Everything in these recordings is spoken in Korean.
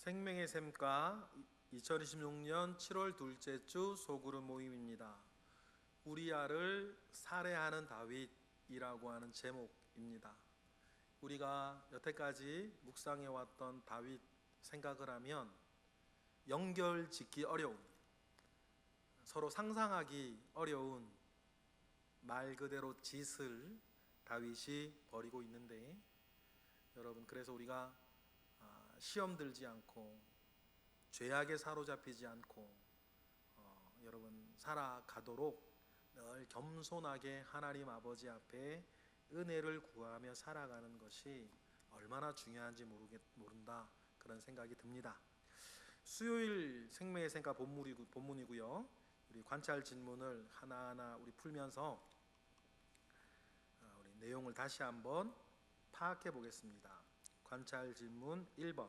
생명의 샘과 2026년 7월 둘째 주 소그룹 모임입니다. 우리아를 살해하는 다윗이라고 하는 제목입니다. 우리가 여태까지 묵상해왔던 다윗 생각을 하면 연결짓기 어려운, 서로 상상하기 어려운 말 그대로 짓을 다윗이 벌이고 있는데, 여러분, 그래서 우리가 시험 들지 않고 죄악에 사로잡히지 않고 여러분 살아가도록 늘 겸손하게 하나님 아버지 앞에 은혜를 구하며 살아가는 것이 얼마나 중요한지 모른다, 그런 생각이 듭니다. 수요일 생명의 샘과 본문이고요. 우리 관찰 질문을 하나하나 우리 풀면서 우리 내용을 다시 한번 파악해 보겠습니다. 관찰 질문 1번.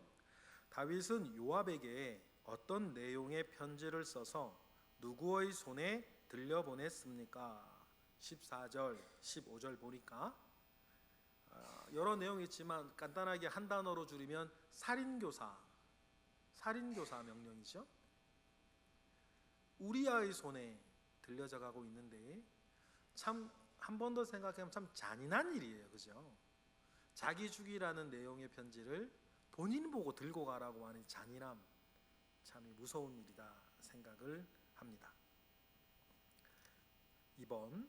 다윗은 요압에게 어떤 내용의 편지를 써서 누구의 손에 들려보냈습니까? 14절, 15절 보니까 여러 내용이 있지만 간단하게 한 단어로 줄이면 살인교사 명령이죠. 우리아의 손에 들려져 가고 있는데, 참 한 번 더 생각하면 참 잔인한 일이에요, 그죠? 자기 죽이라는 내용의 편지를 본인 보고 들고 가라고 하는 잔인함, 참 무서운 일이다 생각을 합니다. 2번.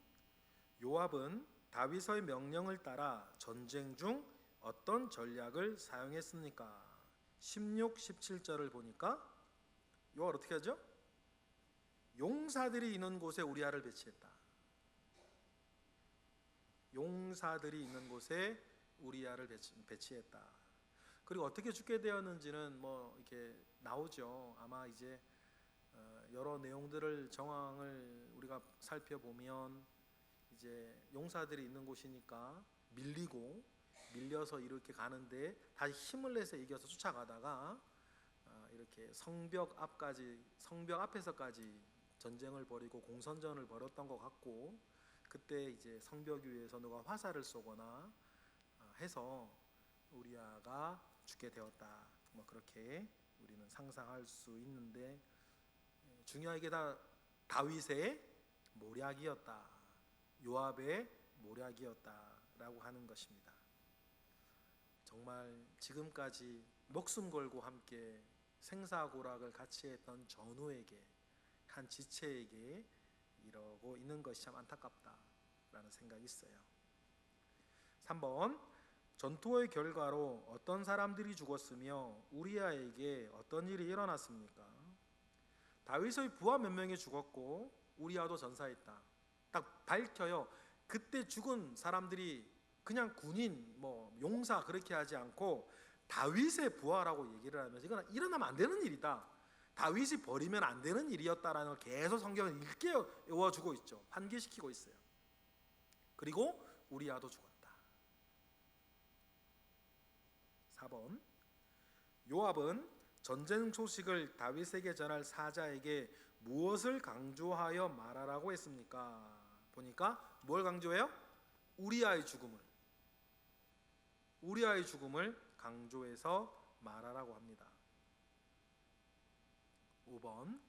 요압은 다윗의 명령을 따라 전쟁 중 어떤 전략을 사용했습니까? 16, 17절을 보니까 요압 어떻게 하죠? 용사들이 있는 곳에 우리아를 배치했다. 용사들이 있는 곳에 우리아를 배치했다. 그리고 어떻게 죽게 되었는지는 뭐 이렇게 나오죠. 아마 이제 여러 내용들을, 정황을 우리가 살펴보면 이제 용사들이 있는 곳이니까 밀려서 이렇게 가는데 다시 힘을 내서 이겨서 쫓아가다가 이렇게 성벽 앞에서까지 전쟁을 벌이고 공선전을 벌였던 것 같고, 그때 이제 성벽 위에서 누가 화살을 쏘거나 해서 우리아가 죽게 되었다, 뭐 그렇게 우리는 상상할 수 있는데, 중요한 게 다 다윗의 모략이었다, 요압의 모략이었다라고 하는 것입니다. 정말 지금까지 목숨 걸고 함께 생사고락을 같이 했던 전우에게, 한 지체에게 이러고 있는 것이 참 안타깝다라는 생각이 있어요. 3번. 전투의 결과로 어떤 사람들이 죽었으며 우리아에게 어떤 일이 일어났습니까? 다윗의 부하 몇 명이 죽었고 우리아도 전사했다, 딱 밝혀요. 그때 죽은 사람들이 그냥 군인, 뭐 용사 그렇게 하지 않고 다윗의 부하라고 얘기를 하면서 이건 일어나면 안 되는 일이다, 다윗이 버리면 안 되는 일이었다라는 걸 계속 성경은 일깨워주고 있죠. 환기시키고 있어요. 그리고 우리아도 죽었다. 4번. 요압은 전쟁 소식을 다윗에게 전할 사자에게 무엇을 강조하여 말하라고 했습니까? 보니까 뭘 강조해요? 우리아의 죽음을 강조해서 말하라고 합니다. 5번.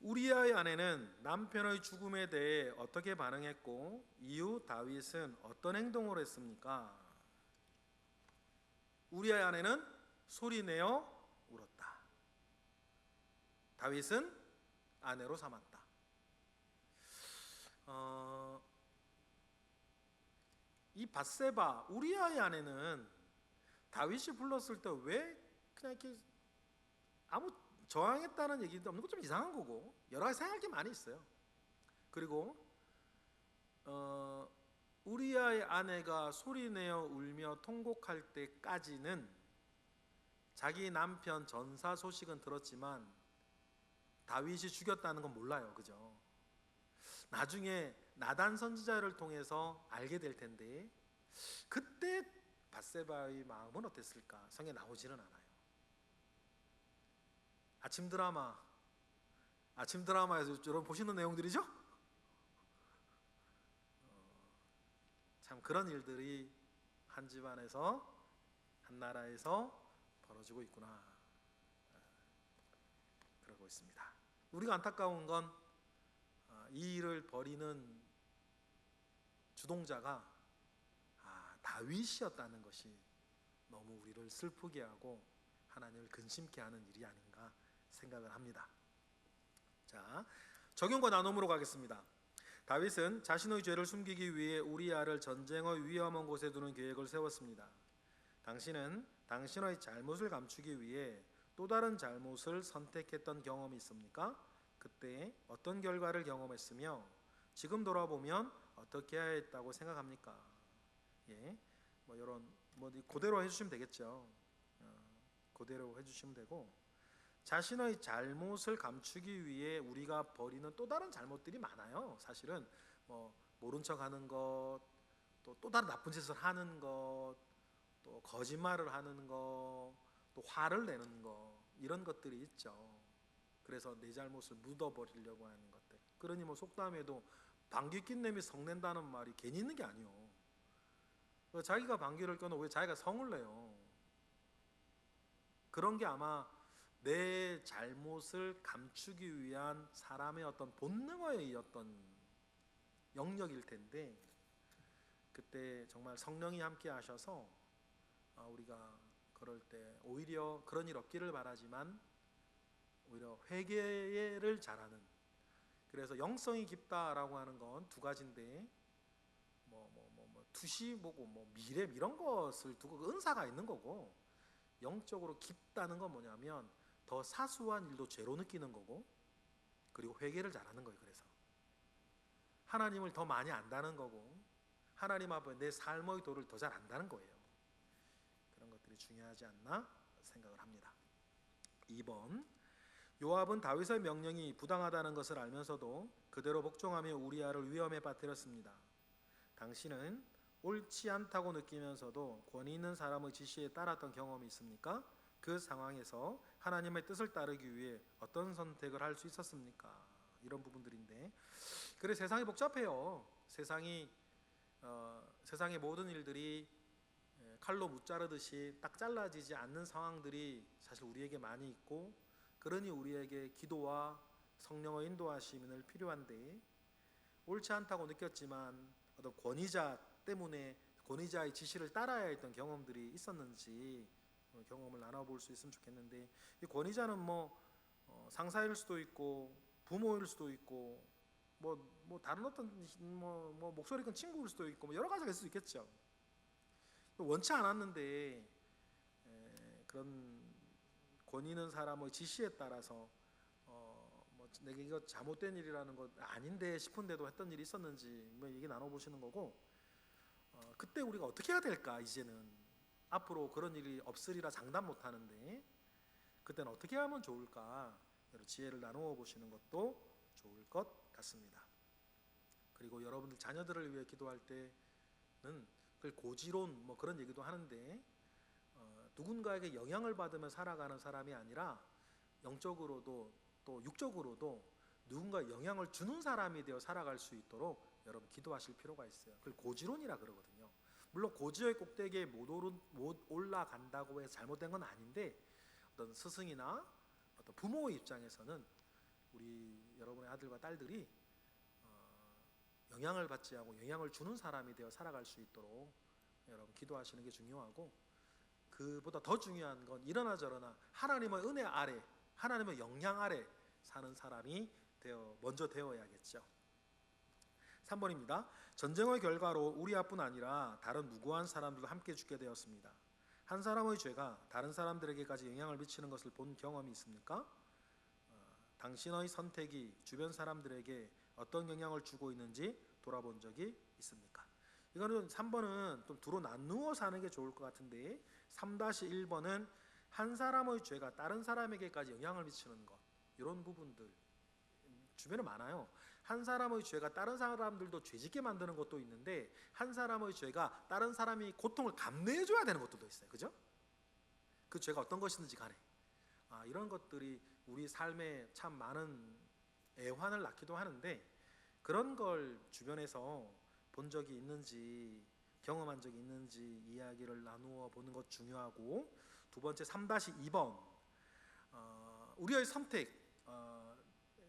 우리아의 아내는 남편의 죽음에 대해 어떻게 반응했고 이후 다윗은 어떤 행동을 했습니까? 우리아의 아내는 소리내어 울었다. 다윗은 아내로 삼았다. 이 밧세바, 우리아의 아내는 다윗이 불렀을 때 왜 그냥 이렇게 아무 저항했다는 얘기도 없는 거 좀 이상한 거고, 여러 가지 생각할 게 많이 있어요. 그리고 우리아의 아내가 소리내어 울며 통곡할 때까지는 자기 남편 전사 소식은 들었지만 다윗이 죽였다는 건 몰라요, 그죠? 나중에 나단 선지자를 통해서 알게 될 텐데, 그때 밧세바의 마음은 어땠을까? 성에 나오지는 않아요. 아침 드라마에서 여러분 보시는 내용들이죠? 참 그런 일들이 한 집안에서, 한 나라에서 벌어지고 있구나, 그러고 있습니다. 우리가 안타까운 건 이 일을 벌이는 주동자가 다윗이었다는 것이 너무 우리를 슬프게 하고 하나님을 근심케 하는 일이 아닌가 생각을 합니다. 자, 적용과 나눔으로 가겠습니다. 다윗은 자신의 죄를 숨기기 위해 우리아를 전쟁의 위험한 곳에 두는 계획을 세웠습니다. 당신은 당신의 잘못을 감추기 위해 또 다른 잘못을 선택했던 경험이 있습니까? 그때 어떤 결과를 경험했으며 지금 돌아보면 어떻게 해야 했다고 생각합니까? 이런 그대로 해주시면 되겠죠. 그대로 해주시면 되고, 자신의 잘못을 감추기 위해 우리가 벌이는 또 다른 잘못들이 많아요. 사실은 모른 척하는 것, 또 다른 나쁜 짓을 하는 것, 또 거짓말을 하는 것, 또 화를 내는 것, 이런 것들이 있죠. 그래서 내 잘못을 묻어버리려고 하는 것들. 그러니 속담에도 방귀 낀 놈이 성낸다는 말이 괜히 있는 게 아니요. 자기가 방귀를 껴도 왜 자기가 성을 내요? 그런 게 아마 내 잘못을 감추기 위한 사람의 어떤 본능의 어떤 영역일 텐데, 그때 정말 성령이 함께 하셔서 우리가 그럴 때 오히려 그런 일 없기를 바라지만 오히려 회개를 잘하는, 그래서 영성이 깊다라고 하는 건 두 가지인데 투시 보고 미래 이런 것을 두고 은사가 있는 거고, 영적으로 깊다는 건 뭐냐면 더 사소한 일도 죄로 느끼는 거고, 그리고 회개를 잘하는 거예요. 그래서 하나님을 더 많이 안다는 거고, 하나님 앞에 내 삶의 도를 더 잘 안다는 거예요. 그런 것들이 중요하지 않나 생각을 합니다. 2번, 요압은 다윗의 명령이 부당하다는 것을 알면서도 그대로 복종하며 우리아를 위험에 빠뜨렸습니다. 당신은 옳지 않다고 느끼면서도 권위 있는 사람의 지시에 따랐던 경험이 있습니까? 그 상황에서 하나님의 뜻을 따르기 위해 어떤 선택을 할 수 있었습니까? 이런 부분들인데, 그래 세상이 복잡해요. 세상의 모든 일들이 칼로 무자르듯이 딱 잘라지지 않는 상황들이 사실 우리에게 많이 있고, 그러니 우리에게 기도와 성령의 인도하심이 필요한데, 옳지 않다고 느꼈지만 어떤 권위자 때문에 권위자의 지시를 따라야 했던 경험들이 있었는지 경험을 나눠볼 수 있으면 좋겠는데, 이 권위자는 상사일 수도 있고 부모일 수도 있고 다른 어떤 목소리 큰 친구일 수도 있고 여러 가지가 있을 수 있겠죠. 원치 않았는데 그런 권위 있는 사람의 지시에 따라서 내가 이거 잘못된 일이라는 것 아닌데 싶은데도 했던 일이 있었는지 얘기 나눠보시는 거고, 그때 우리가 어떻게 해야 될까? 이제는 앞으로 그런 일이 없으리라 장담 못하는데 그때는 어떻게 하면 좋을까? 여러 지혜를 나누어 보시는 것도 좋을 것 같습니다. 그리고 여러분들 자녀들을 위해 기도할 때는 그걸 고지론 그런 얘기도 하는데, 누군가에게 영향을 받으며 살아가는 사람이 아니라 영적으로도 또 육적으로도 누군가 영향을 주는 사람이 되어 살아갈 수 있도록 여러분 기도하실 필요가 있어요. 그걸 고지론이라 그러거든요. 물론 고지의 꼭대기에 못 올라간다고 해서 잘못된 건 아닌데, 어떤 스승이나 어떤 부모의 입장에서는 우리 여러분의 아들과 딸들이 영향을 받지 않고 영향을 주는 사람이 되어 살아갈 수 있도록 여러분 기도하시는 게 중요하고, 그보다 더 중요한 건 이러나 저러나 하나님의 은혜 아래, 하나님의 영향 아래 사는 사람이 먼저 되어야겠죠. 3번입니다. 전쟁의 결과로 우리아뿐 아니라 다른 무고한 사람들도 함께 죽게 되었습니다. 한 사람의 죄가 다른 사람들에게까지 영향을 미치는 것을 본 경험이 있습니까? 당신의 선택이 주변 사람들에게 어떤 영향을 주고 있는지 돌아본 적이 있습니까? 이거는 3번은 좀 두로 나누어서 하는 게 좋을 것 같은데, 3-1번은 한 사람의 죄가 다른 사람에게까지 영향을 미치는 것, 이런 부분들 주변에 많아요. 한 사람의 죄가 다른 사람들도 죄짓게 만드는 것도 있는데, 한 사람의 죄가 다른 사람이 고통을 감내해줘야 되는 것도 있어요. 그죠? 그 죄가 어떤 것이든지 간에 이런 것들이 우리 삶에 참 많은 애환을 낳기도 하는데, 그런 걸 주변에서 본 적이 있는지 경험한 적이 있는지 이야기를 나누어 보는 것 중요하고, 두 번째 3-2번 우리의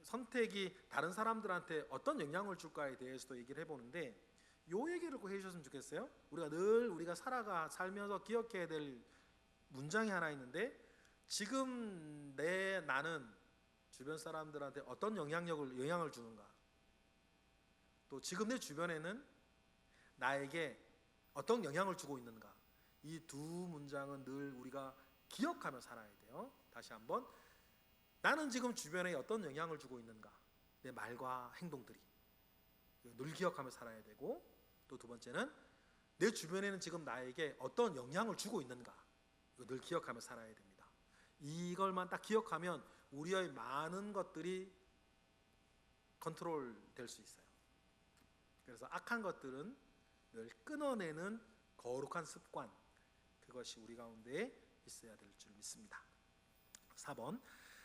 선택이 다른 사람들한테 어떤 영향을 줄까에 대해서도 얘기를 해보는데, 요 얘기를 꼭 해주셨으면 좋겠어요. 우리가 살면서 기억해야 될 문장이 하나 있는데, 지금 나는 주변 사람들한테 어떤 영향을 주는가, 또 지금 내 주변에는 나에게 어떤 영향을 주고 있는가, 이 두 문장은 늘 우리가 기억하며 살아야 돼요. 다시 한번, 나는 지금 주변에 어떤 영향을 주고 있는가, 내 말과 행동들이 늘 기억하며 살아야 되고, 또 두 번째는 내 주변에는 지금 나에게 어떤 영향을 주고 있는가, 이거 늘 기억하며 살아야 됩니다. 이걸만 딱 기억하면 우리의 많은 것들이 컨트롤 될 수 있어요. 그래서 악한 것들은 늘 끊어내는 거룩한 습관, 그것이 우리 가운데 있어야 될 줄 믿습니다. 4번,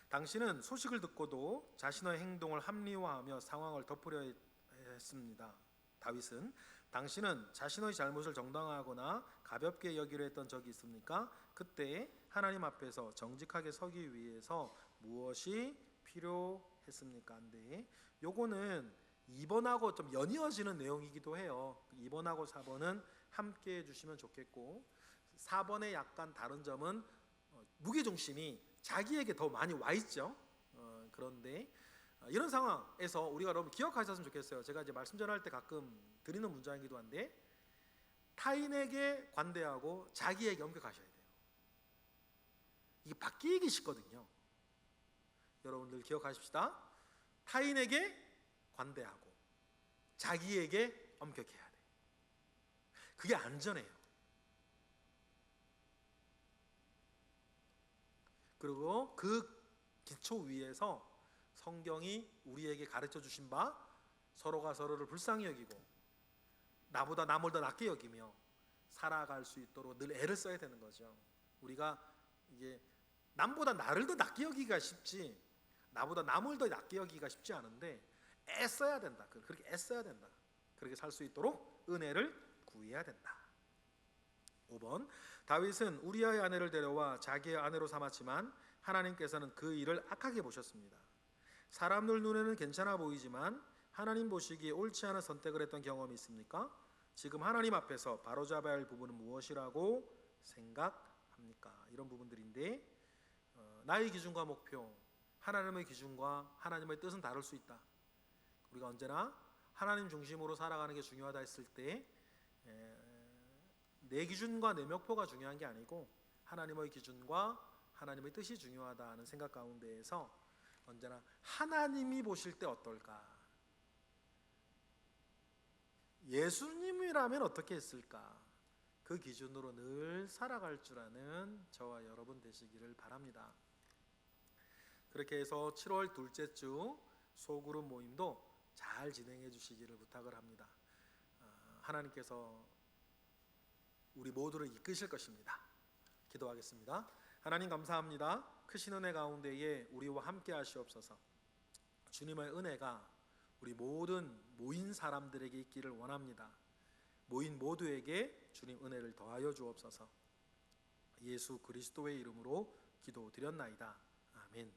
당신은 소식을 듣고도 자신의 행동을 합리화하며 상황을 덮으려 했습니다. 다윗은, 당신은 자신의 잘못을 정당화하거나 가볍게 여기려 했던 적이 있습니까? 그때 하나님 앞에서 정직하게 서기 위해서 무엇이 필요했습니까? 근데 요거는 2번하고 좀 연이어지는 내용이기도 해요. 2번하고 4번은 함께 해주시면 좋겠고, 4번의 약간 다른 점은 무게중심이 자기에게 더 많이 와 있죠. 그런데 이런 상황에서 우리가 여러분 기억하셨으면 좋겠어요. 제가 이제 말씀 전할 때 가끔 드리는 문장이기도 한데, 타인에게 관대하고 자기에게 엄격하셔야 돼요. 이게 바뀌기 쉽거든요. 여러분들 기억하십시다. 타인에게 관대하고 자기에게 엄격해야 돼요. 그게 안전해요. 그리고 그 기초 위에서 성경이 우리에게 가르쳐 주신 바, 서로가 서로를 불쌍히 여기고 나보다 남을 더 낮게 여기며 살아갈 수 있도록 늘 애를 써야 되는 거죠. 우리가 이게 남보다 나를 더 낮게 여기기가 쉽지, 나보다 남을 더 낮게 여기기가 쉽지 않은데 애써야 된다. 그렇게 애써야 된다. 그렇게 살 수 있도록 은혜를 구해야 된다. 5번, 다윗은 우리아의 아내를 데려와 자기의 아내로 삼았지만 하나님께서는 그 일을 악하게 보셨습니다. 사람들 눈에는 괜찮아 보이지만 하나님 보시기에 옳지 않은 선택을 했던 경험이 있습니까? 지금 하나님 앞에서 바로잡아야 할 부분은 무엇이라고 생각합니까? 이런 부분들인데, 나의 기준과 목표, 하나님의 기준과 하나님의 뜻은 다를 수 있다. 우리가 언제나 하나님 중심으로 살아가는 게 중요하다 했을 때, 내 기준과 내 목표가 중요한 게 아니고 하나님의 기준과 하나님의 뜻이 중요하다는 생각 가운데에서 언제나 하나님이 보실 때 어떨까, 예수님이라면 어떻게 했을까, 그 기준으로 늘 살아갈 줄 아는 저와 여러분 되시기를 바랍니다. 그렇게 해서 7월 둘째 주 소그룹 모임도 잘 진행해 주시기를 부탁을 합니다. 하나님께서 우리 모두를 이끄실 것입니다. 기도하겠습니다. 하나님 감사합니다. 크신 은혜 가운데에 우리와 함께 하시옵소서. 주님의 은혜가 우리 모든 모인 사람들에게 있기를 원합니다. 모인 모두에게 주님 은혜를 더하여 주옵소서. 예수 그리스도의 이름으로 기도드렸나이다.